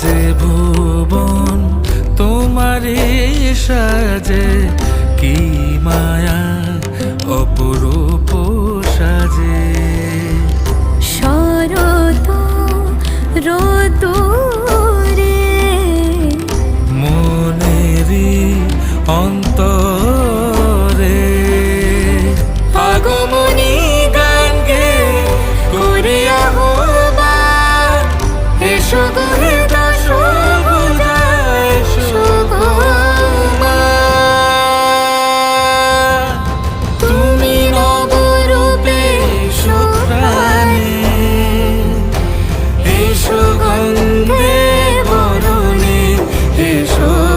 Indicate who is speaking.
Speaker 1: যে ভুবন তোমারে সাজে, কি মায়া অপরূপ সাজে।
Speaker 2: শরৎ ঋতুরে
Speaker 1: মনেরি